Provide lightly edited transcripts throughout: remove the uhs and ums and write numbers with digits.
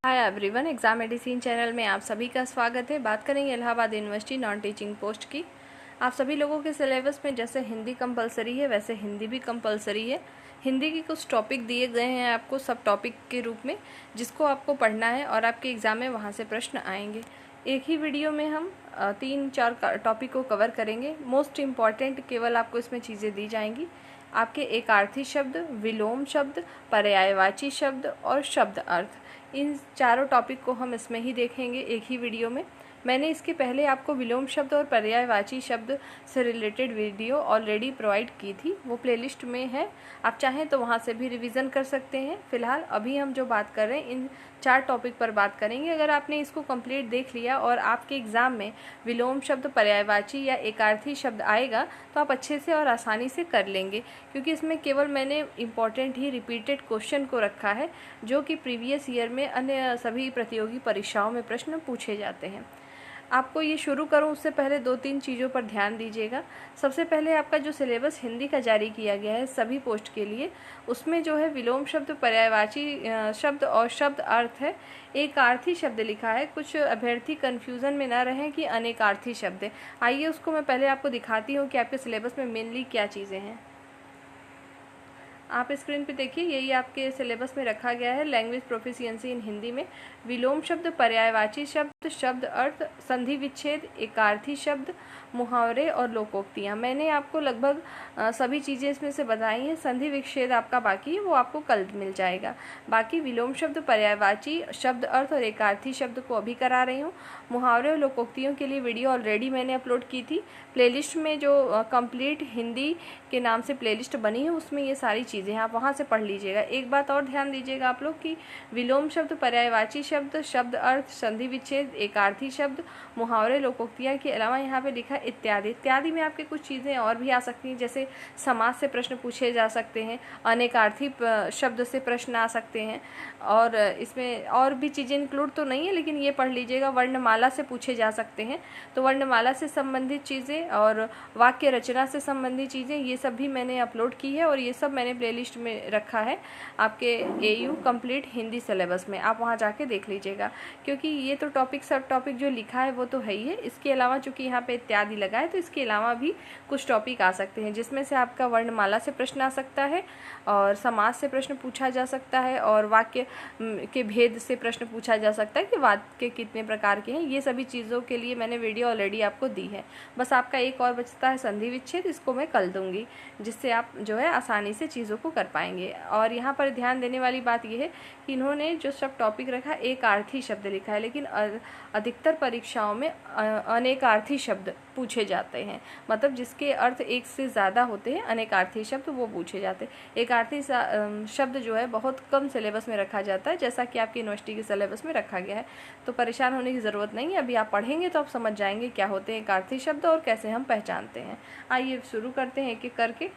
Hi everyone, exam medicine channel में आप सभी का स्वागत है। बात करेंगे Allahabad university non teaching post की। आप सभी लोगों के सिलेबस में जैसे हिंदी कंपलसरी है वैसे हिंदी भी कंपलसरी है। हिंदी की कुछ टॉपिक दिए गए हैं आपको सब टॉपिक के रूप में, जिसको आपको पढ़ना है और आपके एग्ज़ाम में वहाँ से प्रश्न आएंगे। एक ही वीडियो में हम 3-4 टॉपिक को कवर करेंगे। मोस्ट इम्पॉर्टेंट केवल आपको इसमें चीज़ें दी जाएंगी। आपके एकार्थी शब्द, विलोम शब्द, पर्यायवाची शब्द और शब्द अर्थ, इन चारों टॉपिक को हम इसमें ही देखेंगे एक ही वीडियो में। मैंने इसके पहले आपको विलोम शब्द और पर्यायवाची शब्द से रिलेटेड वीडियो ऑलरेडी प्रोवाइड की थी, वो प्लेलिस्ट में है। आप चाहें तो वहाँ से भी रिवीजन कर सकते हैं। फिलहाल अभी हम जो बात कर रहे हैं इन 4 टॉपिक पर बात करेंगे। अगर आपने इसको कंप्लीट देख लिया और आपके एग्ज़ाम में विलोम शब्द, पर्यायवाची या एकार्थी शब्द आएगा तो आप अच्छे से और आसानी से कर लेंगे, क्योंकि इसमें केवल मैंने इम्पॉर्टेंट ही रिपीटेड क्वेश्चन को रखा है जो कि प्रीवियस ईयर में अन्य सभी प्रतियोगी परीक्षाओं में प्रश्न पूछे जाते हैं। आपको ये शुरू करूं उससे पहले 2-3 चीज़ों पर ध्यान दीजिएगा। सबसे पहले आपका जो सिलेबस हिंदी का जारी किया गया है सभी पोस्ट के लिए, उसमें जो है विलोम शब्द, पर्यायवाची शब्द और शब्द अर्थ है। एकार्थी शब्द लिखा है। कुछ अभ्यर्थी कन्फ्यूज़न में ना रहें कि अनेकार्थी शब्द है। आइए उसको मैं पहले आपको दिखाती हूँ कि आपके सिलेबस में मेनली क्या चीज़ें हैं। आप स्क्रीन पे देखिए, यही आपके सिलेबस में रखा गया है। लैंग्वेज प्रोफिशिएंसी इन हिंदी में विलोम शब्द, पर्यायवाची शब्द, शब्द अर्थ, संधि विच्छेद, एकार्थी शब्द, मुहावरे और लोकोक्तियाँ। मैंने आपको लगभग सभी चीज़ें इसमें से बताई हैं। संधि विच्छेद आपका बाकी है, वो आपको कल मिल जाएगा। बाकी विलोम शब्द, पर्यायवाची शब्द अर्थ और एकार्थी शब्द को अभी करा रही हूँ। मुहावरे और लोकोक्तियों के लिए वीडियो ऑलरेडी मैंने अपलोड की थी। प्लेलिस्ट में जो कंप्लीट हिंदी के नाम से प्लेलिस्ट बनी है उसमें ये सारी चीज़ें हैं, आप वहाँ से पढ़ लीजिएगा। एक बात और ध्यान दीजिएगा आप लोग कि विलोम शब्द, पर्यायवाची शब्द, शब्द अर्थ, संधि विच्छेद, एकार्थी शब्द, मुहावरे, लोकोक्तियाँ के अलावा यहाँ पे लिखा इत्यादि। इत्यादि में आपके कुछ चीज़ें और भी आ सकती हैं, जैसे समास से प्रश्न पूछे जा सकते हैं, अनेकार्थी शब्द से प्रश्न आ सकते हैं, और इसमें और भी चीज़ें इंक्लूड तो नहीं है लेकिन ये पढ़ लीजिएगा। वर्णमाला से पूछे जा सकते हैं, तो वर्णमाला से संबंधित चीज़ें और वाक्य रचना से संबंधित चीज़ें ये सब भी मैंने अपलोड की है और ये सब मैंने प्लेलिस्ट में रखा है आपके एयू कंप्लीट हिंदी सिलेबस में। आप वहाँ जाके देख लीजिएगा, क्योंकि ये तो टॉपिक सब टॉपिक जो लिखा है वो तो है ही है। इसके अलावा चूँकि यहाँ पे इत्यादि लगा है तो इसके अलावा भी कुछ टॉपिक आ सकते हैं, जिसमें से आपका वर्णमाला से प्रश्न आ सकता है और समास से प्रश्न पूछा जा सकता है और वाक्य के भेद से प्रश्न पूछा जा सकता है कि वाक्य कितने प्रकार के हैं। ये सभी चीज़ों के लिए मैंने वीडियो ऑलरेडी आपको दी है। बस आपका एक और बचता है संधि विच्छेद, इसको मैं कल दूंगी, जिससे आप जो है आसानी से चीज़ों को कर पाएंगे। और यहाँ पर ध्यान देने वाली बात यह है कि इन्होंने जो सब टॉपिक रखा एकार्थी शब्द लिखा है, लेकिन अधिकतर परीक्षाओं में अनेकार्थी शब्द पूछे जाते हैं, मतलब जिसके अर्थ एक से ज़्यादा होते हैं अनेकार्थी शब्द वो पूछे जाते हैं। एकार्थी शब्द जो है बहुत कम सिलेबस में रखा जाता है, जैसा कि आपकी यूनिवर्सिटी के सिलेबस में रखा गया है। तो परेशान होने की ज़रूरत नहीं है, अभी आप पढ़ेंगे तो आप समझ जाएंगे क्या होते हैं एकार्थी शब्द और कैसे हम पहचानते हैं। आइए शुरू करते हैं एक एक करके।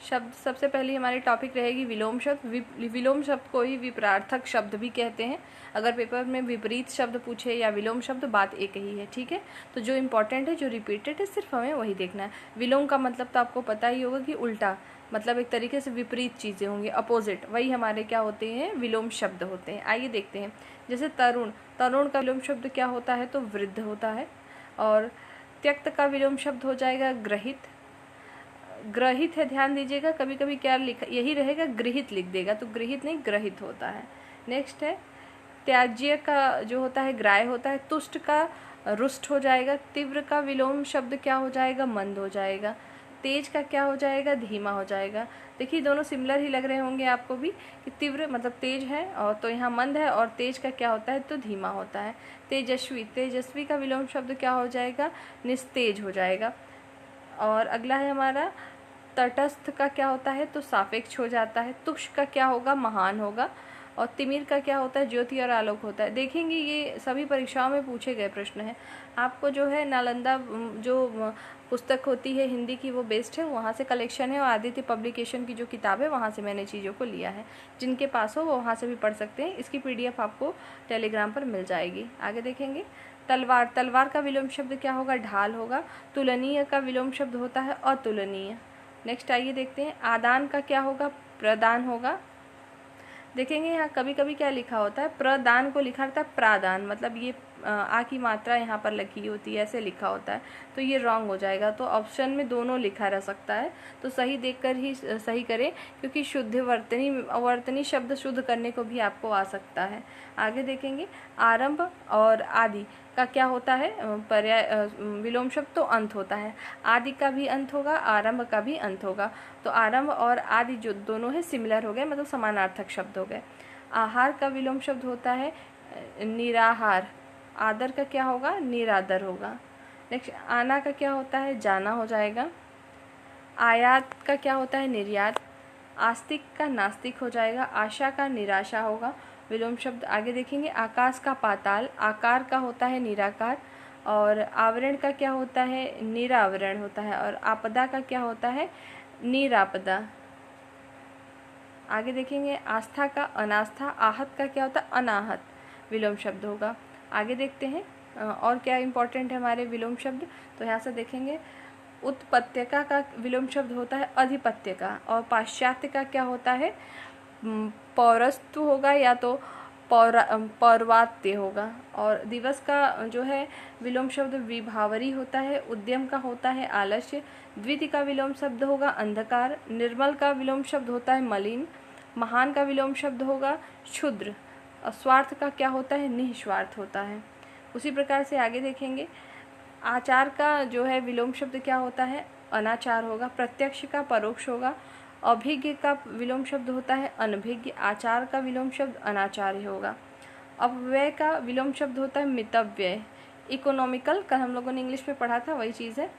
शब्द सबसे पहले हमारी टॉपिक रहेगी विलोम शब्द। विलोम शब्द को ही विपरार्थक शब्द भी कहते हैं। अगर पेपर में विपरीत शब्द पूछे या विलोम शब्द, बात एक ही है, ठीक है। तो जो इम्पोर्टेंट है, जो रिपीटेड है, सिर्फ हमें वही देखना है। विलोम का मतलब तो आपको पता ही होगा कि उल्टा, मतलब एक तरीके से विपरीत चीज़ें होंगी, अपोजिट, वही हमारे क्या होते हैं, विलोम शब्द होते हैं। आइए देखते हैं। जैसे तरुण, तरुण का विलोम शब्द क्या होता है, तो वृद्ध होता है। और त्यक्त का विलोम शब्द हो जाएगा ग्रहित। ग्रहित है, ध्यान दीजिएगा, कभी कभी क्या लिखा यही रहेगा, गृहित लिख देगा, तो गृहित नहीं ग्रहित होता है। नेक्स्ट है त्याज्य का जो होता है ग्राह्य होता है। तुष्ट का रुष्ट हो जाएगा। तीव्र का विलोम शब्द क्या हो जाएगा, मंद हो जाएगा। तेज का क्या हो जाएगा, धीमा हो जाएगा। देखिए दोनों सिमिलर ही लग रहे होंगे आपको भी कि तीव्र मतलब तेज है और तो यहाँ मंद है, और तेज का क्या होता है, तो धीमा होता है। तेजस्वी, तेजस्वी का विलोम शब्द क्या हो जाएगा, निस्तेज हो जाएगा। और अगला है हमारा तटस्थ का क्या होता है, तो सापेक्ष हो जाता है। तुक्ष का क्या होगा, महान होगा। और तिमिर का क्या होता है, ज्योति और आलोक होता है। देखेंगे ये सभी परीक्षाओं में पूछे गए प्रश्न हैं। आपको जो है नालंदा जो पुस्तक होती है हिंदी की वो बेस्ट है, वहाँ से कलेक्शन है, और आदित्य पब्लिकेशन की जो किताब है वहाँ से मैंने चीज़ों को लिया है। जिनके पास हो वो वहाँ से भी पढ़ सकते हैं। इसकी PDF आपको टेलीग्राम पर मिल जाएगी। आगे देखेंगे तलवार, तलवार का विलोम शब्द क्या होगा, ढाल होगा। तुलनीय का विलोम शब्द होता है अतुलनीय। नेक्स्ट आइए देखते हैं आदान का क्या होगा, प्रदान होगा। देखेंगे यहाँ कभी कभी क्या लिखा होता है, प्रदान को लिखा रहता है प्रादान, मतलब ये आ की मात्रा यहाँ पर लिखी होती है, ऐसे लिखा होता है, तो ये रॉन्ग हो जाएगा। तो ऑप्शन में दोनों लिखा रह सकता है, तो सही देखकर ही सही करें, क्योंकि शुद्ध वर्तनी वर्तनी शब्द शुद्ध करने को भी आपको आ सकता है। आगे देखेंगे आरंभ और आदि का क्या होता है, पर्याय विलोम शब्द तो अंत होता है, आदि का भी अंत होगा, आरंभ का भी अंत होगा। तो आरंभ और आदि जो दोनों है सिमिलर हो गए, मतलब समानार्थक शब्द हो गए। आहार का विलोम शब्द होता है निराहार, आदर का क्या होगा, निरादर होगा। नेक्स्ट आना का क्या होता है, जाना हो जाएगा। आयात का क्या होता है, निर्यात। आस्तिक का नास्तिक हो जाएगा। आशा का निराशा होगा, विलोम शब्द। आगे देखेंगे आकाश का पाताल, आकार का होता है निराकार। और आवरण का क्या होता है, निरावरण होता है। और आपदा का क्या होता है, निरापदा। आगे देखेंगे आस्था का अनास्था, आहत का क्या होता है, अनाहत, विलोम शब्द होगा। आगे देखते हैं और क्या इंपॉर्टेंट है हमारे विलोम शब्द, तो यहाँ से देखेंगे उत्पत्तिका का विलोम शब्द होता है अधिपत्य का। और पाश्चात्य का क्या होता है, पौरस्तु होगा या तो पौर्वात्य होगा। और दिवस का जो है विलोम शब्द विभावरी होता है। उद्यम का होता है आलस्य। द्वितीय का विलोम शब्द होगा अंधकार। निर्मल का विलोम शब्द होता है मलिन। महान का विलोम शब्द होगा क्षुद्र। स्वार्थ का क्या होता है, निस्वार्थ होता है। उसी प्रकार से आगे देखेंगे आचार का जो है विलोम शब्द क्या होता है, अनाचार होगा। प्रत्यक्ष का परोक्ष होगा। अभिज्ञ का विलोम शब्द होता है अनभिज्ञ। आचार का विलोम शब्द अनाचार्य होगा। अपव्यय का विलोम शब्द होता है मितव्यय। इकोनॉमिकल कल हम लोगों ने इंग्लिश में पढ़ा था, वही चीज़ है।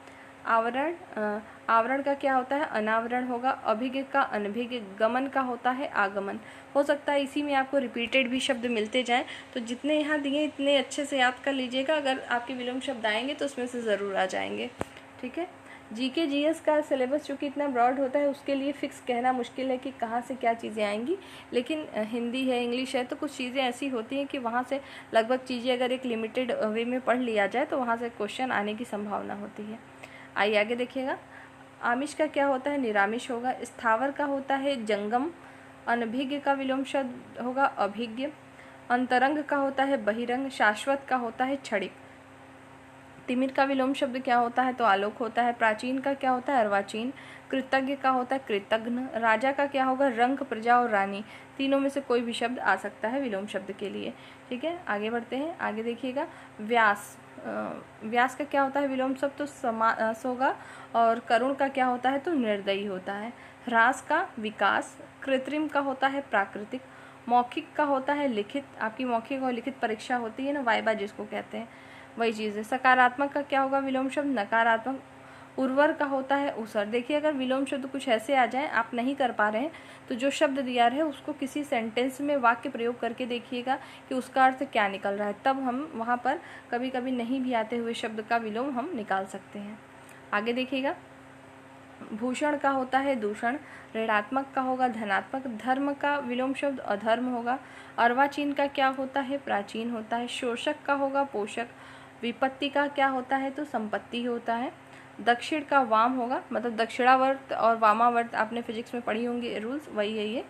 आवरण आवरण का क्या होता है, अनावरण होगा। अभिज्ञ का अनभिज्ञ। गमन का होता है आगमन। हो सकता है इसी में आपको रिपीटेड भी शब्द मिलते जाएं, तो जितने यहाँ दिए इतने अच्छे से याद कर लीजिएगा। अगर आपके विलोम शब्द आएंगे तो उसमें से ज़रूर आ जाएंगे, ठीक है। जीके जीएस का सिलेबस चूँकि इतना ब्रॉड होता है, उसके लिए फिक्स कहना मुश्किल है कि कहाँ से क्या चीज़ें आएंगी। लेकिन हिंदी है, इंग्लिश है, तो कुछ चीज़ें ऐसी होती हैं कि वहाँ से लगभग चीज़ें अगर एक लिमिटेड वे में पढ़ लिया जाए तो वहाँ से क्वेश्चन आने की संभावना होती है। आइए आगे देखिएगा। आमिष का क्या होता है, निरामिष होगा। स्थावर का होता है जंगम। अनभिज्ञ का विलोम शब्द होगा अभिज्ञ। अंतरंग का होता है बहिरंग। शाश्वत का होता है क्षणिक। तिमिर का विलोम शब्द क्या होता है, तो आलोक होता है। प्राचीन का क्या होता है, अर्वाचीन। कृतज्ञ का होता है कृतघ्न। राजा का क्या होगा, रंक, प्रजा और रानी। तीनों में से कोई भी शब्द आ सकता है विलोम शब्द के लिए, ठीक है। आगे बढ़ते हैं। आगे देखिएगा व्यास। व्यास का क्या होता है विलोम शब्द, तो समास होगा। और करुण का क्या होता है, तो निर्दयी होता है। ह्रास का विकास। कृत्रिम का होता है प्राकृतिक। मौखिक का होता है लिखित। आपकी मौखिक और लिखित परीक्षा होती है ना, वाइवा जिसको कहते हैं, वही चीज़ है। सकारात्मक का क्या होगा विलोम शब्द, नकारात्मक। उर्वर का होता है उसर। देखिए अगर विलोम शब्द कुछ ऐसे आ जाएं आप नहीं कर पा रहे हैं, तो जो शब्द दिया है उसको किसी सेंटेंस में वाक्य प्रयोग करके देखिएगा कि उसका अर्थ क्या निकल रहा है, तब हम वहाँ पर कभी कभी नहीं भी आते हुए शब्द का विलोम हम निकाल सकते हैं। आगे देखिएगा। भूषण का होता है दूषण। ऋणात्मक का होगा धनात्मक। धर्म का विलोम शब्द अधर्म होगा। अर्वाचीन का क्या होता है, प्राचीन होता है। शोषक का होगा पोषक। विपत्ति का क्या होता है, तो संपत्ति होता है। दक्षिण का वाम होगा, मतलब दक्षिणावर्त और वामावर्त आपने फिजिक्स में पढ़ी होंगी रूल्स, वही है ये।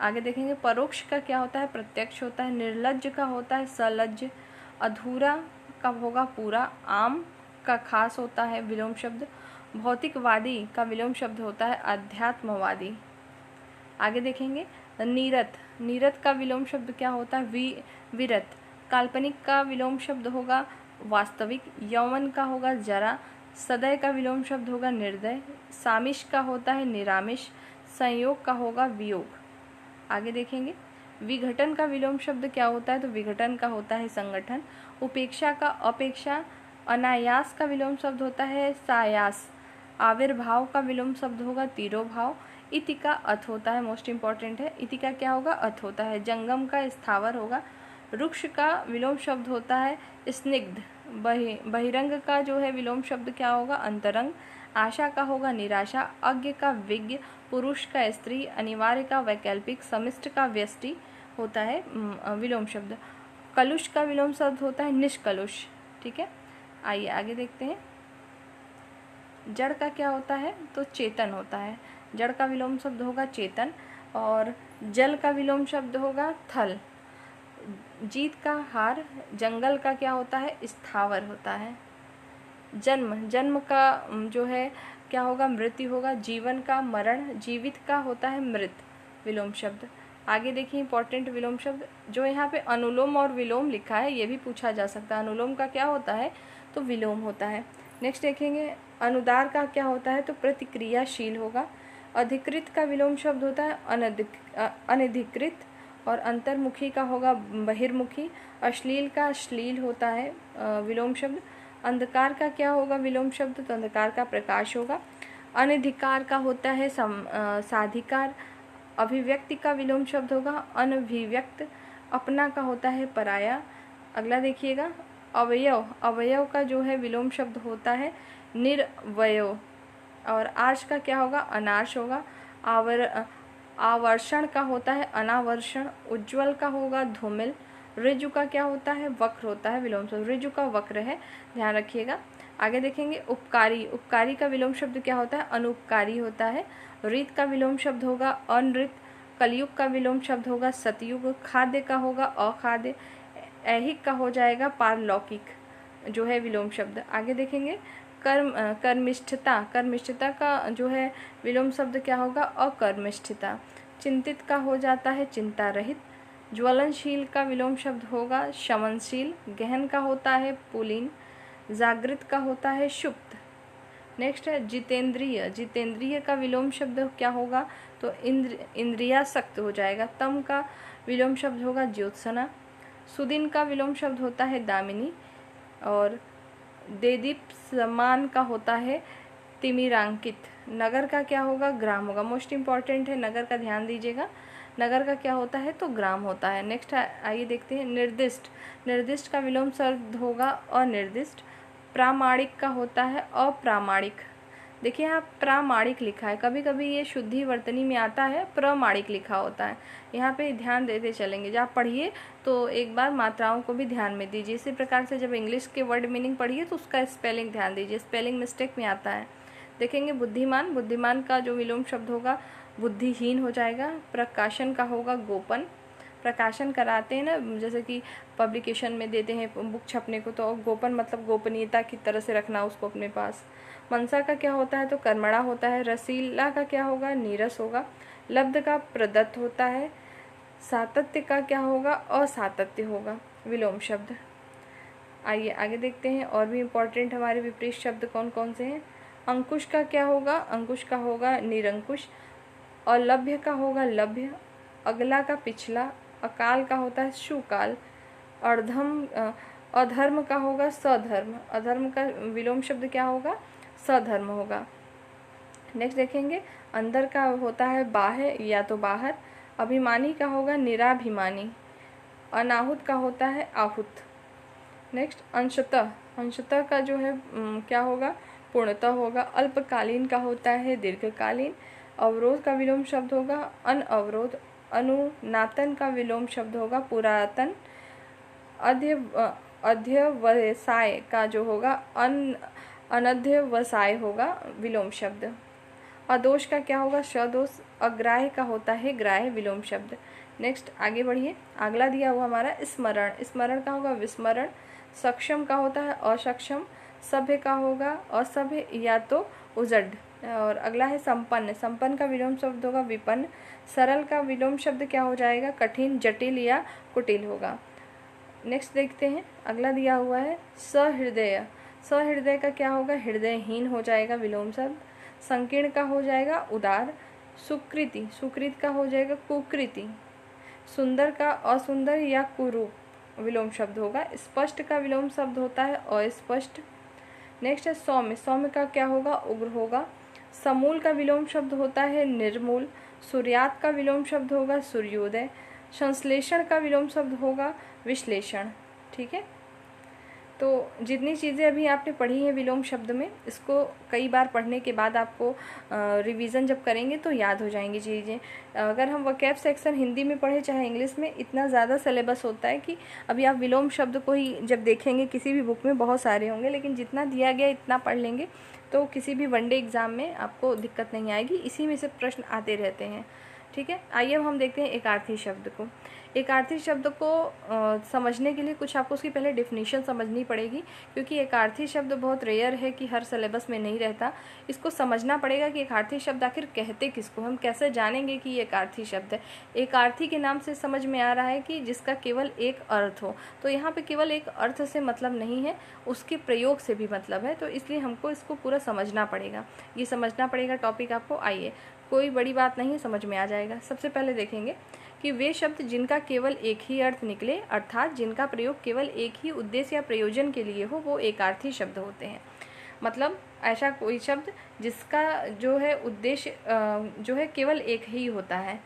आगे देखेंगे परोक्ष का क्या होता है, प्रत्यक्ष होता है। निर्लज्ज का होता है सलज्ज। अधूरा का होगा पूरा। आम का खास होता है विलोम शब्द। भौतिकवादी का विलोम शब्द होता है अध्यात्मवादी। आगे देखेंगे नीरत। नीरत का विलोम शब्द क्या होता है, विरत। काल्पनिक का विलोम शब्द होगा वास्तविक। यौवन का होगा जरा। सदय का विलोम शब्द होगा निर्दय। सामिश का होता है निरामिष। संयोग का होगा वियोग। आगे देखेंगे विघटन का विलोम शब्द क्या होता है, तो विघटन का होता है संगठन। उपेक्षा का अपेक्षा। अनायास का विलोम शब्द होता है सायास। आविर्भाव का विलोम शब्द होगा तिरोभाव। इति का अथ होता है, मोस्ट इंपॉर्टेंट है, इति का क्या होगा, अथ होता है। जंगम का स्थावर होगा। रुक्ष का विलोम शब्द होता है स्निग्ध। बहिरंग का जो है विलोम शब्द क्या होगा, अंतरंग। आशा का होगा निराशा। अज्ञ का विज्ञ। पुरुष का स्त्री। अनिवार्य का वैकल्पिक। समिष्ट का व्यष्टि होता है विलोम शब्द। कलुष का विलोम शब्द होता है निष्कलुष, ठीक है। आइए आगे देखते हैं। जड़ का क्या होता है, तो चेतन होता है। जड़ का विलोम शब्द होगा चेतन। और जल का विलोम शब्द होगा थल। जीत का हार, जंगल का क्या होता है, स्थावर होता है। जन्म, जन्म का जो है क्या होगा, मृत्यु होगा। जीवन का मरण, जीवित का होता है मृत, विलोम शब्द। आगे देखिए इंपॉर्टेंट विलोम शब्द, जो यहाँ पे अनुलोम और विलोम लिखा है ये भी पूछा जा सकता है। अनुलोम का क्या होता है, तो विलोम होता है। नेक्स्ट देखेंगे अनुदार का क्या होता है, तो प्रतिक्रियाशील होगा। अधिकृत का विलोम शब्द होता है अनधिकृत, और अंतर्मुखी का होगा बहिर्मुखी। अश्लील का अश्लील होता है विलोम शब्द। अंधकार का क्या होगा विलोम शब्द, तो अंधकार का प्रकाश होगा। अनधिकार का होता है साधिकार। अभिव्यक्ति का विलोम शब्द होगा अनभिव्यक्त। अपना का होता है पराया। अगला देखिएगा अवयव, अवयव का जो है विलोम शब्द होता है निर्वयव। और आर्ष का क्या होगा, अनार्ष होगा। आवर्षण का होता है अनावर्षण। उज्ज्वल का होगा धूमिल। ऋजु का क्या होता है, वक्र होता है विलोम शब्द। ऋजु का वक्र है, ध्यान रखिएगा। आगे देखेंगे उपकारी, उपकारी का विलोम शब्द क्या होता है, अनुपकारी होता है। रीत का विलोम शब्द होगा अनृत। कलयुग का विलोम शब्द होगा सतयुग। खाद्य का होगा अखाद्य। ऐहिक का हो जाएगा पारलौकिक जो है विलोम शब्द। आगे देखेंगे कर्मिष्ठता, कर्मिष्ठता का जो है विलोम शब्द क्या होगा, अकर्मिष्ठता। चिंतित का हो जाता है चिंता रहित। ज्वलनशील का विलोम शब्द होगा शमनशील। गहन का होता है पुलीन। जागृत का होता है शुप्त। नेक्स्ट है जितेंद्रिय, जितेंद्रिय का विलोम शब्द क्या होगा, तो इंद्रियासक्त हो जाएगा। तम का विलोम शब्द होगा ज्योत्सना। सुदिन का विलोम शब्द होता है दामिनी। और देदीप्यमान का होता है तिमिरांकित। नगर का क्या होगा, ग्राम होगा। मोस्ट इंपॉर्टेंट है नगर का, ध्यान दीजिएगा। नगर का क्या होता है, तो ग्राम होता है। नेक्स्ट आइए देखते हैं निर्दिष्ट, निर्दिष्ट का विलोम शब्द होगा अनिर्दिष्ट। प्रामाणिक का होता है अप्रामाणिक। देखिए यहाँ प्रामाणिक लिखा है, कभी कभी ये शुद्धि वर्तनी में आता है प्रमाणिक लिखा होता है। यहाँ पे ध्यान देते चलेंगे, जब आप पढ़िए तो एक बार मात्राओं को भी ध्यान में दीजिए। इसी प्रकार से जब इंग्लिश के वर्ड मीनिंग पढ़िए तो उसका स्पेलिंग ध्यान दीजिए, स्पेलिंग मिस्टेक में आता है। देखेंगे बुद्धिमान, बुद्धिमान का जो विलोम शब्द होगा बुद्धिहीन हो जाएगा। प्रकाशन का होगा गोपन। प्रकाशन कराते हैं ना, जैसे कि पब्लिकेशन में देते हैं बुक छपने को, तो गोपन मतलब गोपनीयता की तरह से रखना उसको अपने पास। मनसा का क्या होता है, तो कर्मणा होता है। रसीला का क्या होगा, नीरस होगा। लब्ध का प्रदत्त होता है। सातत्य का क्या होगा, असातत्य होगा विलोम शब्द। आइए आगे देखते हैं और भी इम्पोर्टेंट हमारे विपरीत शब्द कौन कौन से हैं। अंकुश का क्या होगा, अंकुश का होगा निरंकुश। अलभ्य का होगा लभ्य। अगला का पिछला। अकाल का होता है सुकाल। अधर्म का होगा सधर्म। अधर्म का विलोम शब्द क्या होगा, सधर्म होगा। नेक्स्ट देखेंगे अंदर का होता है बाह्य या तो बाहर। अभिमानी का होगा निराभिमानी। अनाहुत का होता है आहुत। नेक्स्ट अंशतः, अंशतः का जो है क्या होगा, पूर्णतः होगा। अल्पकालीन का होता है दीर्घकालीन। अवरोध का विलोम शब्द होगा अनअवरोध। अनुनातन का विलोम शब्द होगा पुरातन। अध्यवसाय का जो होगा अनध्यवसाय होगा विलोम शब्द। अदोष का क्या होगा सदोष। अग्राह्य का होता है ग्राह्य विलोम शब्द। नेक्स्ट आगे बढ़िए, अगला दिया हुआ हमारा स्मरण, स्मरण का होगा विस्मरण। सक्षम का होता है असक्षम। सभ्य का होगा असभ्य या तो उजड़। और अगला है संपन्न, संपन्न का विलोम शब्द होगा विपन्न। सरल का विलोम शब्द क्या हो जाएगा, कठिन जटिल या कुटिल होगा। नेक्स्ट देखते हैं, अगला दिया हुआ है सहृदय, सहृदय का क्या होगा, हृदयहीन हो जाएगा विलोम शब्द। संकीर्ण का हो जाएगा उदार। सुकृति, सुकृत का हो जाएगा कुकृति। सुंदर का असुंदर या कुरूप विलोम शब्द होगा। स्पष्ट का विलोम शब्द होता है अस्पष्ट। नेक्स्ट है सौम्य, सौम्य का क्या होगा उग्र होगा। समूल का विलोम शब्द होता है निर्मूल। सूर्यात का विलोम शब्द होगा सूर्योदय। संश्लेषण का विलोम शब्द होगा विश्लेषण। ठीक है, तो जितनी चीज़ें अभी आपने पढ़ी हैं विलोम शब्द में, इसको कई बार पढ़ने के बाद आपको रिवीजन जब करेंगे तो याद हो जाएंगी चीज़ें। अगर हम वोकैब सेक्शन हिंदी में पढ़े चाहे इंग्लिश में, इतना ज़्यादा सिलेबस होता है कि अभी आप विलोम शब्द को ही जब देखेंगे किसी भी बुक में बहुत सारे होंगे, लेकिन जितना दिया गया इतना पढ़ लेंगे तो किसी भी वनडे एग्ज़ाम में आपको दिक्कत नहीं आएगी। इसी में से प्रश्न आते रहते हैं। ठीक है। आइए अब हम देखते हैं एकार्थी शब्द को। एकार्थी शब्द को समझने के लिए कुछ आपको उसकी पहले डेफिनेशन समझनी पड़ेगी, क्योंकि एकार्थी शब्द बहुत रेयर है कि हर सिलेबस में नहीं रहता। इसको समझना पड़ेगा कि एकार्थी शब्द आखिर कहते किसको, हम कैसे जानेंगे कि ये एकार्थी शब्द है। एकार्थी के नाम से समझ में आ रहा है कि जिसका केवल एक अर्थ हो, तो यहाँ पे केवल एक अर्थ से मतलब नहीं है, उसके प्रयोग से भी मतलब है, तो इसलिए हमको इसको पूरा समझना पड़ेगा। ये समझना पड़ेगा टॉपिक आपको। आइए, कोई बड़ी बात नहीं है, समझ में आ जाएगा। सबसे पहले देखेंगे कि वे शब्द जिनका केवल एक ही अर्थ निकले, अर्थात जिनका प्रयोग केवल एक ही उद्देश्य या प्रयोजन के लिए हो, वो एकार्थी शब्द होते हैं। मतलब ऐसा कोई शब्द जिसका जो है उद्देश्य जो है केवल एक ही होता है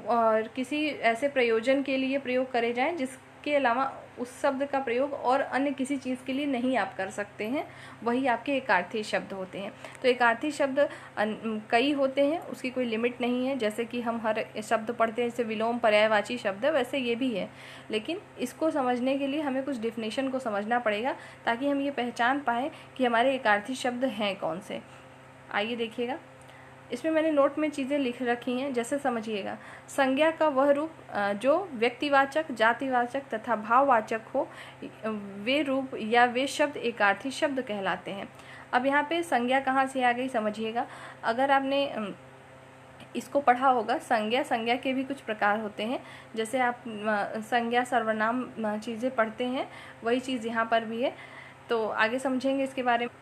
और किसी ऐसे प्रयोजन के लिए प्रयोग करे जाएं जिसके अलावा उस शब्द का प्रयोग और अन्य किसी चीज़ के लिए नहीं आप कर सकते हैं, वही आपके एकार्थी शब्द होते हैं। तो एकार्थी शब्द कई होते हैं, उसकी कोई लिमिट नहीं है। जैसे कि हम हर शब्द पढ़ते हैं, जैसे विलोम पर्यायवाची शब्द है, वैसे ये भी है। लेकिन इसको समझने के लिए हमें कुछ डेफिनेशन को समझना पड़ेगा, ताकि हम ये पहचान पाएँ कि हमारे एकार्थी शब्द हैं कौन से। आइए देखिएगा, इसमें मैंने नोट में चीज़ें लिख रखी हैं, जैसे समझिएगा। संज्ञा का वह रूप जो व्यक्तिवाचक, जातिवाचक तथा भाववाचक हो, वे रूप या वे शब्द एकार्थी शब्द कहलाते हैं। अब यहाँ पे संज्ञा कहाँ से आ गई, समझिएगा। अगर आपने इसको पढ़ा होगा, संज्ञा के भी कुछ प्रकार होते हैं। जैसे आप संज्ञा सर्वनाम चीज़ें पढ़ते हैं, वही चीज़ यहाँ पर भी है। तो आगे समझेंगे इसके बारे में।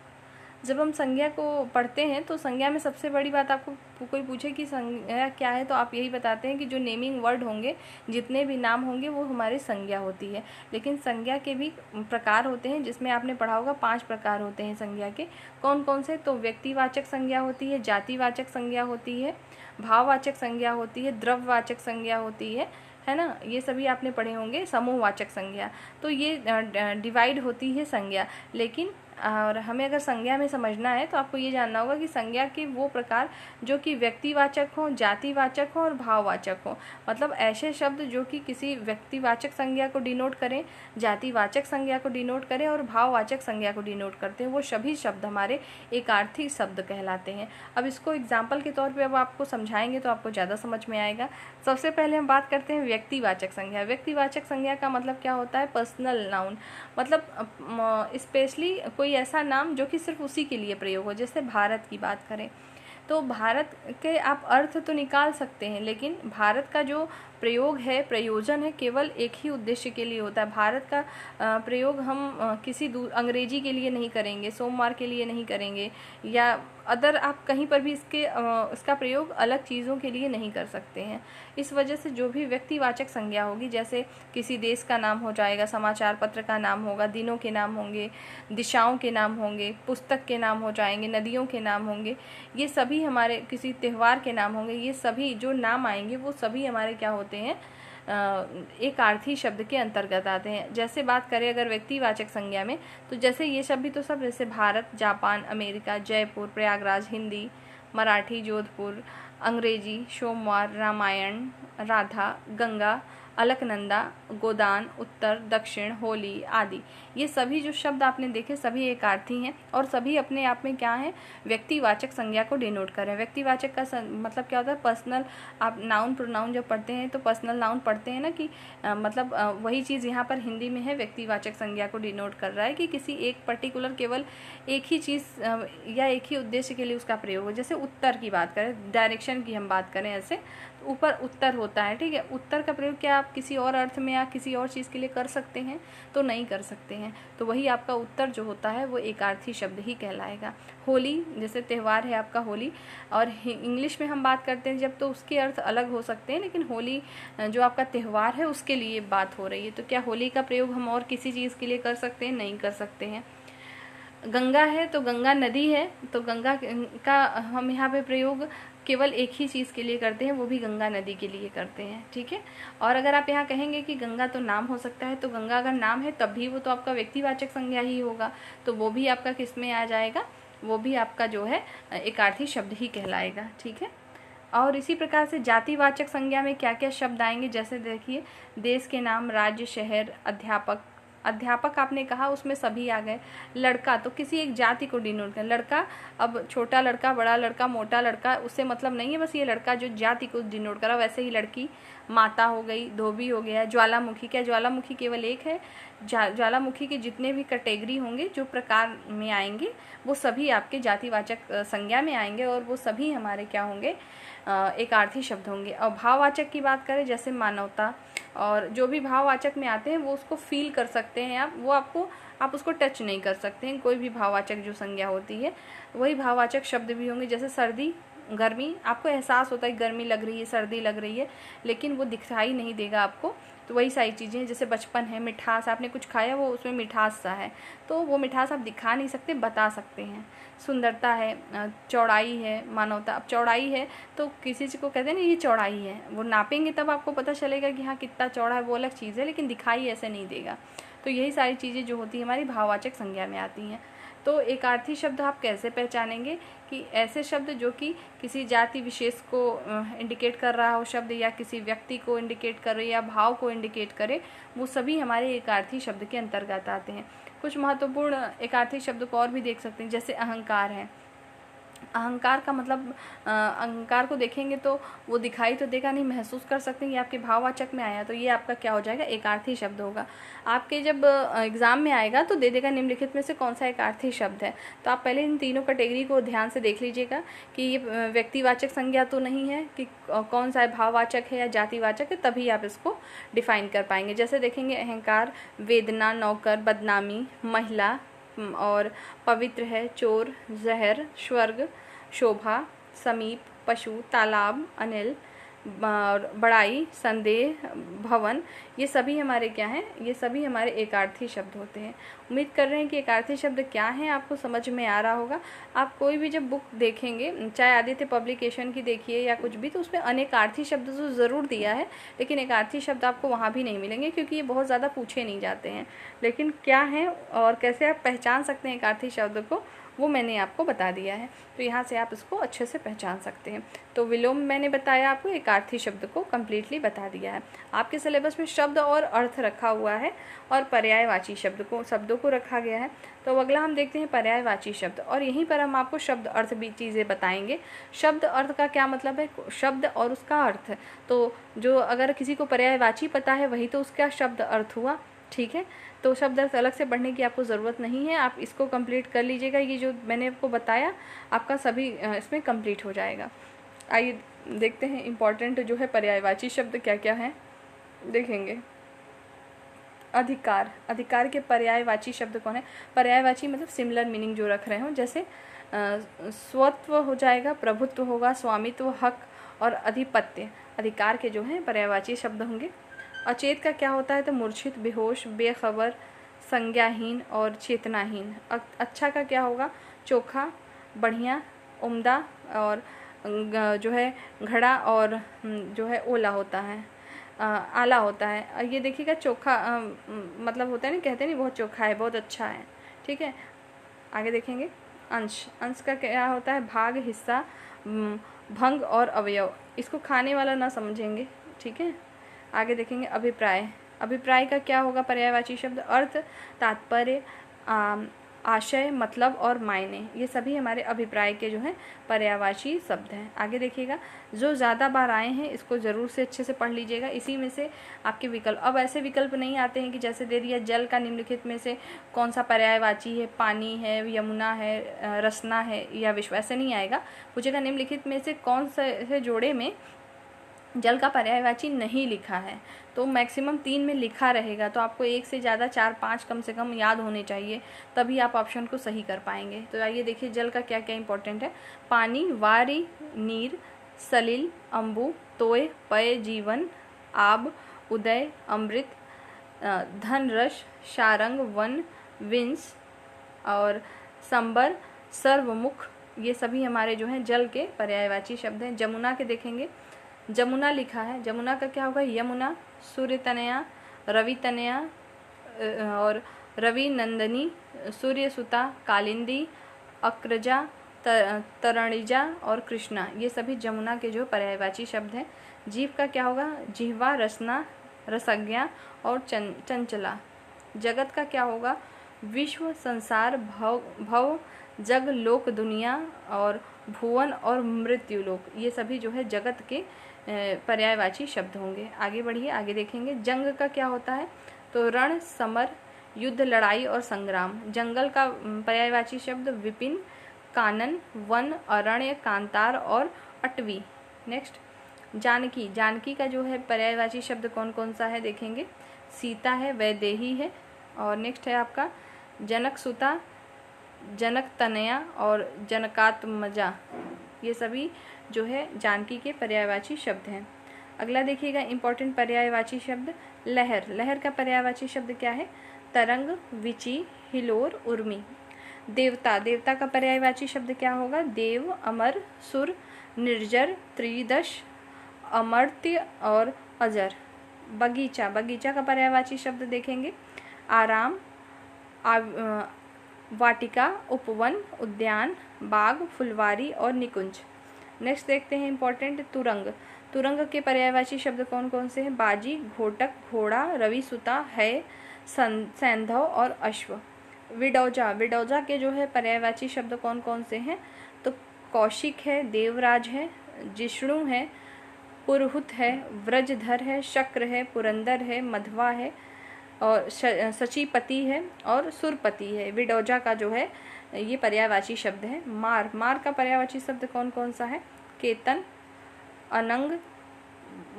जब हम संज्ञा को पढ़ते हैं तो संज्ञा में सबसे बड़ी बात, आपको कोई पूछे कि संज्ञा क्या है, तो आप यही बताते हैं कि जो नेमिंग वर्ड होंगे, जितने भी नाम होंगे, वो हमारी संज्ञा होती है। लेकिन संज्ञा के भी प्रकार होते हैं, जिसमें आपने पढ़ा होगा 5 प्रकार होते हैं संज्ञा के। कौन कौन से? तो व्यक्तिवाचक संज्ञा होती है, जातिवाचक संज्ञा होती है, भाववाचक संज्ञा होती है, द्रव्यवाचक संज्ञा होती है ना, ये सभी आपने पढ़े होंगे। समूहवाचक संज्ञा, तो ये डिवाइड होती है संज्ञा। लेकिन और हमें अगर संज्ञा में समझना है तो आपको ये जानना होगा कि संज्ञा के वो प्रकार जो कि व्यक्तिवाचक हो, जातिवाचक हो और भाववाचक हो। मतलब ऐसे शब्द जो कि किसी व्यक्तिवाचक संज्ञा को डिनोट करें, जातिवाचक संज्ञा को डिनोट करें और भाववाचक संज्ञा को डिनोट करते हैं, वो सभी शब्द हमारे एकार्थी शब्द कहलाते हैं। अब इसको एग्जाम्पल के तौर पर अब आपको समझाएंगे तो आपको ज़्यादा समझ में आएगा। सबसे पहले हम बात करते हैं व्यक्तिवाचक संज्ञा। व्यक्तिवाचक संज्ञा का मतलब क्या होता है? पर्सनल नाउन, मतलब स्पेशली कोई ऐसा नाम जो कि सिर्फ उसी के लिए प्रयोग हो। जैसे भारत की बात करें तो भारत के आप अर्थ तो निकाल सकते हैं, लेकिन भारत का जो प्रयोग है, प्रयोजन है, केवल एक ही उद्देश्य के लिए होता है। भारत का प्रयोग हम किसी अंग्रेजी के लिए नहीं करेंगे, सोमवार के लिए नहीं करेंगे, या अदर आप कहीं पर भी इसका प्रयोग अलग चीज़ों के लिए नहीं कर सकते हैं। इस वजह से जो भी व्यक्तिवाचक संज्ञा होगी, जैसे किसी देश का नाम हो जाएगा, समाचार पत्र का नाम होगा, दिनों के नाम होंगे, दिशाओं के नाम होंगे, पुस्तक के नाम हो जाएंगे, नदियों के नाम होंगे, ये सभी हमारे किसी त्यौहार के नाम होंगे। ये सभी जो नाम आएंगे वो सभी हमारे क्या होते हैं? एकार्थी शब्द के अंतर्गत आते हैं। जैसे बात करें अगर व्यक्तिवाचक संज्ञा में, तो जैसे ये शब्द भी तो सब, जैसे भारत, जापान, अमेरिका, जयपुर, प्रयागराज, हिंदी, मराठी, जोधपुर, अंग्रेजी, सोमवार, रामायण, राधा, गंगा, अलकनंदा, गोदान, उत्तर, दक्षिण, होली आदि, ये सभी जो शब्द आपने देखे सभी एकार्थी हैं और सभी अपने आप में क्या है? व्यक्तिवाचक संज्ञा को डिनोट करें। व्यक्तिवाचक का मतलब क्या होता है? पर्सनल। आप नाउन प्रोनाउन जब पढ़ते हैं तो पर्सनल नाउन पढ़ते हैं ना, कि मतलब वही चीज़ यहाँ पर हिंदी में है, व्यक्तिवाचक संज्ञा को डिनोट कर रहा है कि किसी एक पर्टिकुलर केवल एक ही चीज़ या एक ही उद्देश्य के लिए उसका प्रयोग हो। जैसे उत्तर की बात करें, डायरेक्शन की हम बात करें, ऐसे ऊपर उत्तर होता है, ठीक है। उत्तर का प्रयोग क्या आप किसी और अर्थ में या किसी और चीज़ के लिए कर सकते हैं? तो नहीं कर सकते हैं। तो वही आपका उत्तर जो होता है वो एकार्थी शब्द ही कहलाएगा। होली जैसे त्यौहार है आपका होली, और इंग्लिश में हम बात करते हैं जब, तो उसके अर्थ अलग हो सकते हैं, लेकिन होली जो आपका त्यौहार है उसके लिए बात हो रही है। तो क्या होली का प्रयोग हम और किसी चीज़ के लिए कर सकते हैं? नहीं कर सकते हैं। गंगा है तो गंगा नदी है, तो गंगा का हम यहाँ पे प्रयोग केवल एक ही चीज़ के लिए करते हैं, वो भी गंगा नदी के लिए करते हैं, ठीक है। और अगर आप यहाँ कहेंगे कि गंगा तो नाम हो सकता है, तो गंगा अगर नाम है तब भी वो तो आपका व्यक्तिवाचक संज्ञा ही होगा, तो वो भी आपका किस में आ जाएगा? वो भी आपका जो है एकार्थी शब्द ही कहलाएगा, ठीक है। और इसी प्रकार से जातिवाचक संज्ञा में क्या क्या शब्द आएंगे? जैसे देखिए, देश के नाम, राज्य, शहर, अध्यापक, अध्यापक आपने कहा, उसमें सभी आ गए। लड़का तो किसी एक जाति को डिनोट कर, लड़का अब छोटा लड़का, बड़ा लड़का, मोटा लड़का, उससे मतलब नहीं है, बस ये लड़का जो जाति को डिनोट करा। वैसे ही लड़की माता हो गई, धोबी हो गया। ज्वालामुखी, क्या ज्वालामुखी केवल एक है? ज्वालामुखी के जितने भी कैटेगरी होंगे जो प्रकार में आएंगे वो सभी आपके जातिवाचक संज्ञा में आएंगे और वो सभी हमारे क्या होंगे? एकार्थी शब्द होंगे। और भाववाचक की बात करें, जैसे मानवता और जो भी भाववाचक में आते हैं वो उसको फील कर सकते हैं आप, वो आप उसको टच नहीं कर सकते हैं। कोई भी भाववाचक जो संज्ञा होती है वही भाववाचक शब्द भी होंगे। जैसे सर्दी, गर्मी, आपको एहसास होता है गर्मी लग रही है, सर्दी लग रही है, लेकिन वो दिखाई नहीं देगा आपको। तो वही सारी चीज़ें, जैसे बचपन है, मिठास, आपने कुछ खाया वो उसमें मिठास सा है, तो वो मिठास आप दिखा नहीं सकते, बता सकते हैं। सुंदरता है, चौड़ाई है, मानवता। अब चौड़ाई है तो किसी को कहते हैं ना ये चौड़ाई है, वो नापेंगे तब आपको पता चलेगा कि हाँ कितना चौड़ा है, वो अलग चीज़ है, लेकिन दिखाई ऐसे नहीं देगा। तो यही सारी चीज़ें जो होती है हमारी भाववाचक संज्ञा में आती हैं। तो एकार्थी शब्द आप कैसे पहचानेंगे? कि ऐसे शब्द जो कि किसी जाति विशेष को इंडिकेट कर रहा हो शब्द, या किसी व्यक्ति को इंडिकेट करे, या भाव को इंडिकेट करे, वो सभी हमारे एकार्थी शब्द के अंतर्गत आते हैं। कुछ महत्वपूर्ण एकार्थी शब्द को और भी देख सकते हैं, जैसे अहंकार है। अहंकार का मतलब अहंकार को देखेंगे तो वो दिखाई तो देगा नहीं, महसूस कर सकते हैं। ये आपके भाववाचक में आया तो ये आपका क्या हो जाएगा? एकार्थी शब्द होगा। आपके जब एग्जाम में आएगा तो दे देगा निम्नलिखित में से कौन सा एकार्थी शब्द है। तो आप पहले इन तीनों कैटेगरी को ध्यान से देख लीजिएगा कि ये व्यक्तिवाचक संज्ञा तो नहीं है, कि कौन सा भाववाचक है या जातिवाचक है, तभी आप इसको डिफाइन कर पाएंगे। जैसे देखेंगे अहंकार, वेदना, नौकर, बदनामी, महिला, और पवित्र है, चोर, जहर, स्वर्ग, शोभा, समीप, पशु, तालाब, अनिल, बड़ाई, संदेह, भवन, ये सभी हमारे क्या हैं? ये सभी हमारे एकार्थी शब्द होते हैं। उम्मीद कर रहे हैं कि एकार्थी शब्द क्या हैं आपको समझ में आ रहा होगा। आप कोई भी जब बुक देखेंगे, चाहे आदित्य पब्लिकेशन की देखिए या कुछ भी, तो उसमें अनेकार्थी शब्द तो ज़रूर दिया है, लेकिन एकार्थी शब्द आपको वहाँ भी नहीं मिलेंगे, क्योंकि ये बहुत ज़्यादा पूछे नहीं जाते हैं। लेकिन क्या है और कैसे आप पहचान सकते हैं एकार्थी शब्द को, वो मैंने आपको बता दिया है। तो यहाँ से आप इसको अच्छे से पहचान सकते हैं। तो विलोम मैंने बताया आपको, एकार्थी शब्द को कम्प्लीटली बता दिया है। आपके सिलेबस में शब्द और अर्थ रखा हुआ है और पर्यायवाची शब्दों को रखा गया है। तो अगला हम देखते हैं पर्यायवाची शब्द, और यहीं पर हम आपको शब्द अर्थ भी चीज़ें बताएंगे। शब्द अर्थ का क्या मतलब है? शब्द और उसका अर्थ। तो जो अगर किसी को पर्यायवाची पता है वही तो उसका शब्द अर्थ हुआ, ठीक है। तो शब्द अर्थ अलग से पढ़ने की आपको ज़रूरत नहीं है, आप इसको कंप्लीट कर लीजिएगा। ये जो मैंने आपको बताया आपका सभी इसमें कंप्लीट हो जाएगा। आइए देखते हैं इम्पॉर्टेंट जो है पर्यायवाची शब्द क्या क्या हैं, देखेंगे। अधिकार, अधिकार के पर्यायवाची शब्द कौन है? पर्यायवाची मतलब सिमिलर मीनिंग जो रख रहे हो, जैसे स्वत्व हो जाएगा, प्रभुत्व होगा, स्वामित्व, हक और अधिपत्य। अधिकार के जो हैं पर्यायवाची शब्द होंगे। अचेत का क्या होता है? तो मूर्छित, बेहोश, बेखबर, संज्ञाहीन और चेतनाहीन। अच्छा का क्या होगा? चोखा, बढ़िया, उम्दा, और जो है घड़ा और जो है ओला होता है, आला होता है। ये देखिएगा चोखा मतलब होता है ना, कहते हैं नहीं बहुत चोखा है, बहुत अच्छा है, ठीक है। आगे देखेंगे अंश, अंश का क्या होता है? भाग, हिस्सा, भंग और अवयव। इसको खाने वाला ना समझेंगे, ठीक है। आगे देखेंगे अभिप्राय, अभिप्राय का क्या होगा पर्यायवाची शब्द? अर्थ, तात्पर्य, आशय, मतलब और मायने, ये सभी हमारे अभिप्राय के जो हैं पर्यायवाची शब्द हैं। आगे देखिएगा, जो ज़्यादा बार आए हैं इसको ज़रूर से अच्छे से पढ़ लीजिएगा। इसी में से आपके विकल्प, अब ऐसे विकल्प नहीं आते हैं कि जैसे दे दिया जल का निम्नलिखित में से कौन सा पर्यायवाची है? पानी है, यमुना है, रसना है या विश्व, ऐसे नहीं आएगा। पूछेगा निम्नलिखित में से कौन से जोड़े में जल का पर्यायवाची नहीं लिखा है, तो मैक्सिमम 3 में लिखा रहेगा। तो आपको 1 से ज़्यादा 4-5 कम से कम याद होने चाहिए, तभी आप ऑप्शन को सही कर पाएंगे। तो आइए देखिए जल का क्या क्या इंपॉर्टेंट है। पानी, वारी, नीर, सलिल, अम्बु, तोय, पय, जीवन, आब, उदय, अमृत, धन, रस, शारंग, वन, विंस और संबर, सर्वमुख, ये सभी हमारे जो हैं जल के पर्यायवाची शब्द हैं। जमुना के देखेंगे, जमुना लिखा है, जमुना का क्या होगा? यमुना, सूर्य तनया, रवि तनया और रवि नंदनी, सूर्य सुता, कालिंदी, अक्रजा, तरणिजा और कृष्णा, ये सभी जमुना के जो पर्यायवाची शब्द हैं। जीव का क्या होगा? जिह्वा, रसना, रसज्ञा और चंचला। जगत का क्या होगा? विश्व, संसार, भव, जग, लोक, दुनिया और भुवन और मृत्यु लोक, ये सभी जो है जगत के पर्यायवाची शब्द होंगे। आगे बढ़िए, आगे देखेंगे। जंग का क्या होता है? तो रण, समर, युद्ध, लड़ाई और संग्राम। जंगल का पर्यायवाची शब्द विपिन, कानन, वन, अरण्य, कांतार और अटवी। नेक्स्ट, जानकी। जानकी का जो है पर्यायवाची शब्द कौन कौन सा है देखेंगे। सीता है, वैदेही है, और नेक्स्ट है आपका जनक सुता, जनक तनया और जनकात्मजा। ये सभी जो है जानकी के पर्यायवाची शब्द हैं। अगला देखिएगा इंपॉर्टेंट पर्यायवाची शब्द लहर। लहर का पर्यायवाची शब्द क्या है? तरंग, विची, हिलोर, उर्मी। देवता। देवता का पर्यायवाची शब्द क्या होगा? देव, अमर, सुर, निर्जर, त्रिदश, अमर्त्य और अजर। बगीचा। बगीचा का पर्यायवाची शब्द देखेंगे आराम, वाटिका, उपवन, उद्यान, बाग, फुलवारी और निकुंज। नेक्स्ट देखते हैं इंपॉर्टेंट तुरंग। तुरंग के पर्यायवाची शब्द कौन कौन से हैं? बाजी, घोटक, घोड़ा, रविसुता, है, सैंधव और अश्व। विडौजा। विडौजा के जो है पर्यायवाची शब्द कौन कौन से हैं? तो कौशिक है, देवराज है, जिष्णु है, पुरहुत है, व्रजधर है, शक्र है, पुरंदर है, मधवा है और सचीपति है और सुरपति है। विडौजा का जो है ये पर्यायवाची शब्द है। मार। मार का पर्यायवाची शब्द कौन कौन सा है? केतन, अनंग,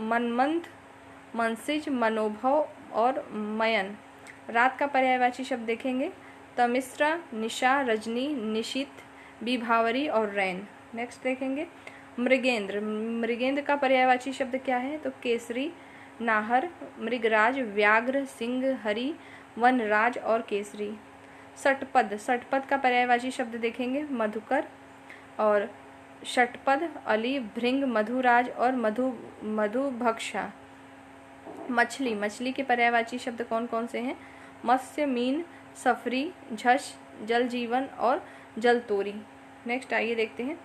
मनमंथ, मनसिज, मनोभव और मयन। रात का पर्यायवाची शब्द देखेंगे तमिश्रा, निशा, रजनी, निशित, विभावरी और रैन। नेक्स्ट देखेंगे मृगेंद्र। मृगेंद्र का पर्यायवाची शब्द क्या है? तो केसरी, नाहर, मृगराज, व्याघ्र, सिंह, हरि, वनराज और केसरी। षटपद। षटपद का पर्यायवाची शब्द देखेंगे मधुकर और षटपद, अली, भृंग, मधुराज और मधुभक्षा। मछली। मछली के पर्यायवाची शब्द कौन कौन से हैं? मत्स्य, मीन, सफरी, झष, जल जीवन और जलतोरी। नेक्स्ट आइए देखते हैं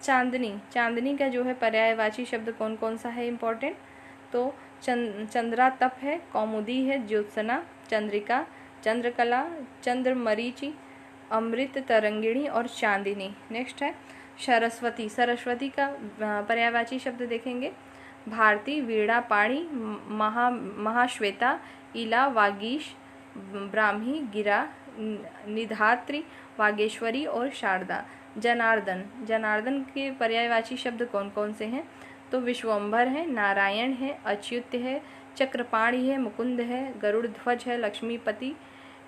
चांदनी। चांदनी का जो है पर्यायवाची शब्द कौन कौन सा है इंपॉर्टेंट? तो चंद्रातप है, कौमुदी है, ज्योत्सना, चंद्रिका, चंद्रकला, चंद्रमरीचि, अमृत तरंगिणी और चांदिनी। नेक्स्ट है सरस्वती। सरस्वती का पर्यायवाची शब्द देखेंगे भारती, वीणा, पाणी, महाश्वेता, इला, वागीश, ब्राह्मी, गिरा, निधात्री, वागेश्वरी और शारदा। जनार्दन। जनार्दन के पर्यायवाची शब्द कौन कौन से हैं? तो विश्वम्भर है, नारायण है, अच्युत है, चक्रपाणी है, मुकुंद है, गरुड़ ध्वज है, लक्ष्मीपति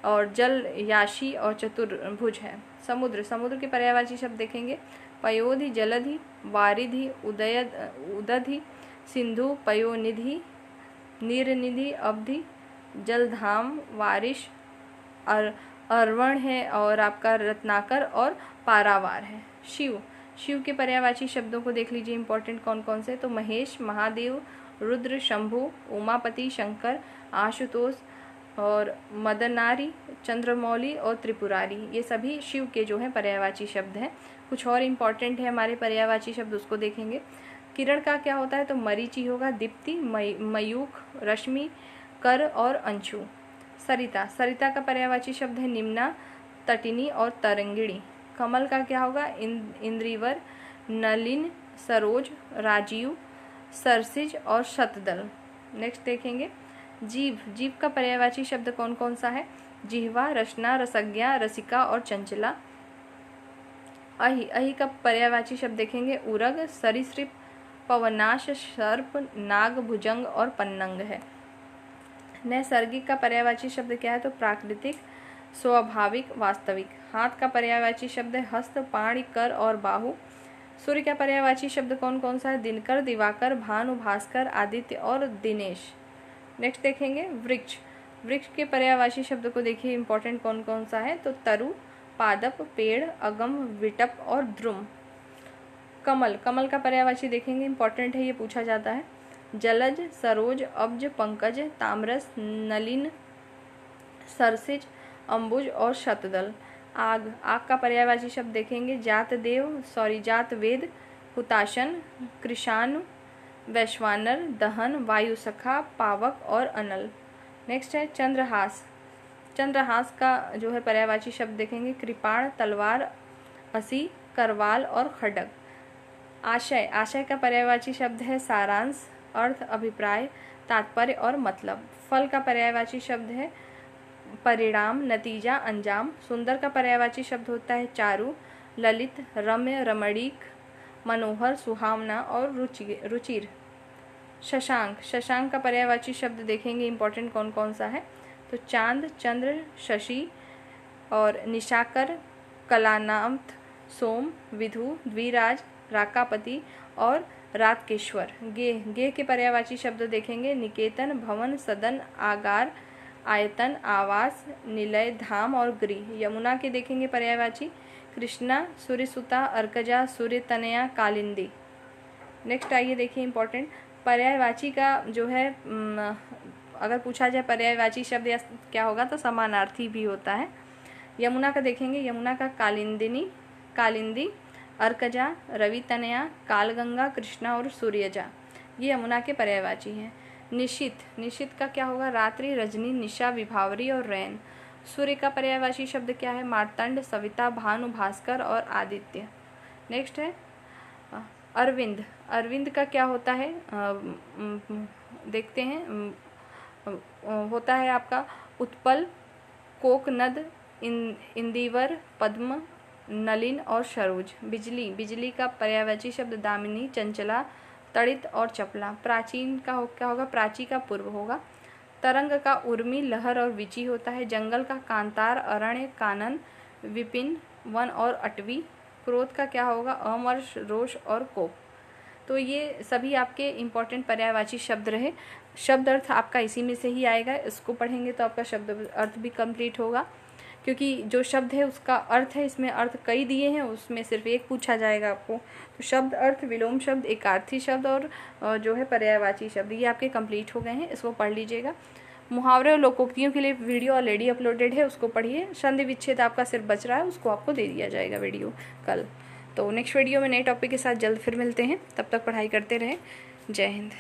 और जल याशी और चतुर्भुज है। समुद्र। समुद्र के पर्यायवाची शब्द देखेंगे पयोधि, जलधि, वारिधि, उदधि, सिंधु, पयोनिधि, नीरनिधि, अवधि, जलधाम, वारिश, अर्वण है और आपका रत्नाकर और पारावार है। शिव। शिव के पर्यायवाची शब्दों को देख लीजिए इंपॉर्टेंट कौन कौन से? तो महेश, महादेव, रुद्र, शंभु, उमापति, शंकर, आशुतोष और मदनारी, चंद्रमौली और त्रिपुरारी। ये सभी शिव के जो हैं पर्यायवाची शब्द हैं। कुछ और इम्पॉर्टेंट है हमारे पर्यायवाची शब्द, उसको देखेंगे। किरण का क्या होता है? तो मरीचि होगा, दीप्ति, मयूख, रश्मि, कर और अंशु। सरिता। सरिता का पर्यायवाची शब्द है निम्ना, तटिनी और तरंगिणी। कमल का क्या होगा? इंद्रिवर, नलिन, सरोज, राजीव, सरसिज और शतदल। नेक्स्ट देखेंगे जीव। जीव का पर्यायवाची शब्द कौन कौन सा है? जिह्वा, रसना, रसज्ञा, रसिका और चंचला। अहि। अहि का पर्यायवाची शब्द देखेंगे उरग, सरीसृप, पवनाश, सर्प, नाग, भुजंग और पन्नंग है। नैसर्गिक का पर्यायवाची शब्द क्या है? तो प्राकृतिक, स्वाभाविक, वास्तविक। हाथ का पर्यायवाची शब्द है हस्त, पाणी, कर और बाहु। सूर्य का पर्यायवाची शब्द कौन कौन सा है? दिनकर, दिवाकर, भानु, भास्कर, आदित्य और दिनेश। नेक्स्ट देखेंगे वृक्ष। वृक्ष के पर्यायवाची शब्द को देखिए इंपॉर्टेंट कौन कौन सा है? तो तरु, पादप, पेड़, अगम, विटप और द्रुम। कमल। कमल का पर्यायवाची देखेंगे इंपॉर्टेंट है, ये पूछा जाता है। जलज, सरोज, अब्ज, पंकज, ताम्रस, नलिन, सरसिज, अंबुज और शतदल। आग। आग का पर्यायवाची शब्द देखेंगे जात वेद, हुताशन, कृषाणु, वैश्वानर, दहन, वायुसखा, पावक और अनल। नेक्स्ट है चंद्रहास। चंद्रहास का जो है पर्यायवाची शब्द देखेंगे कृपाण, तलवार, असी, करवाल और खड्ग। आशय, आशय का पर्यायवाची शब्द है सारांश, अर्थ, अभिप्राय, तात्पर्य और मतलब। फल का पर्यायवाची शब्द है परिणाम, नतीजा, अंजाम। सुंदर का पर्यायवाची शब्द होता है चारु, ललित, रम्य, रमणीक, मनोहर, सुहावना और रुचिर। शशांक, शशांक का पर्यायवाची शब्द देखेंगे इंपॉर्टेंट कौन कौन सा है, तो चांद, चंद्र, शशि और निशाकर, कलानाथ, सोम, विधु, द्विराज, राकापति और रातकेश्वर। गे के पर्यायवाची शब्द देखेंगे निकेतन, भवन, सदन, आगार, आयतन, आवास, निलय, धाम और गृह। यमुना के देखेंगे पर्यायवाची कृष्णा, सूर्यसुता, अर्कजा, सूर्यतनया, कालिंदी। नेक्स्ट आइए देखिए इंपॉर्टेंट पर्यायवाची का जो है अगर पूछा जाए पर्यायवाची शब्द या क्या होगा तो समानार्थी भी होता है। यमुना का देखेंगे, यमुना का कालिंदिनी, कालिंदी, अर्कजा, रवितनया, कालगंगा, कृष्णा और सूर्यजा, ये यमुना के पर्यायवाची हैं। निशित, निशित का क्या होगा रात्रि, रजनी, निशा, विभावरी और रैन। सूर्य का पर्यायवाची शब्द क्या है मार्तंड, सविता, भानु, भास्कर और आदित्य। नेक्स्ट है अरविंद, अरविंद का क्या होता है देखते हैं, होता है आपका उत्पल, कोकनद, इंदिवर, पद्म, नलिन और सरोज। बिजली, बिजली का पर्यायवाची शब्द दामिनी, चंचला, तड़ित और चपला। प्राचीन का क्या होगा प्राची का पूर्व होगा। तरंग का उर्मी, लहर और विची होता है। जंगल का कांतार, अरण्य, कानन, विपिन, वन और अटवी। क्रोध का क्या होगा अमर्ष, रोष और कोप। तो ये सभी आपके इम्पोर्टेंट पर्यायवाची शब्द रहे। शब्द अर्थ आपका इसी में से ही आएगा, इसको पढ़ेंगे तो आपका शब्द अर्थ भी कंप्लीट होगा, क्योंकि जो शब्द है उसका अर्थ है, इसमें अर्थ कई दिए हैं, उसमें सिर्फ एक पूछा जाएगा आपको। तो शब्द अर्थ, विलोम शब्द, एकार्थी शब्द और जो है पर्यायवाची शब्द, ये आपके कंप्लीट हो गए हैं, इसको पढ़ लीजिएगा। मुहावरे और लोकोक्तियों के लिए वीडियो ऑलरेडी अपलोडेड है, उसको पढ़िए। संधि विच्छेद आपका सिर्फ बच रहा है, उसको आपको दे दिया जाएगा वीडियो कल। तो नेक्स्ट वीडियो में नए टॉपिक के साथ जल्द फिर मिलते हैं, तब तक पढ़ाई करते रहें। जय हिंद।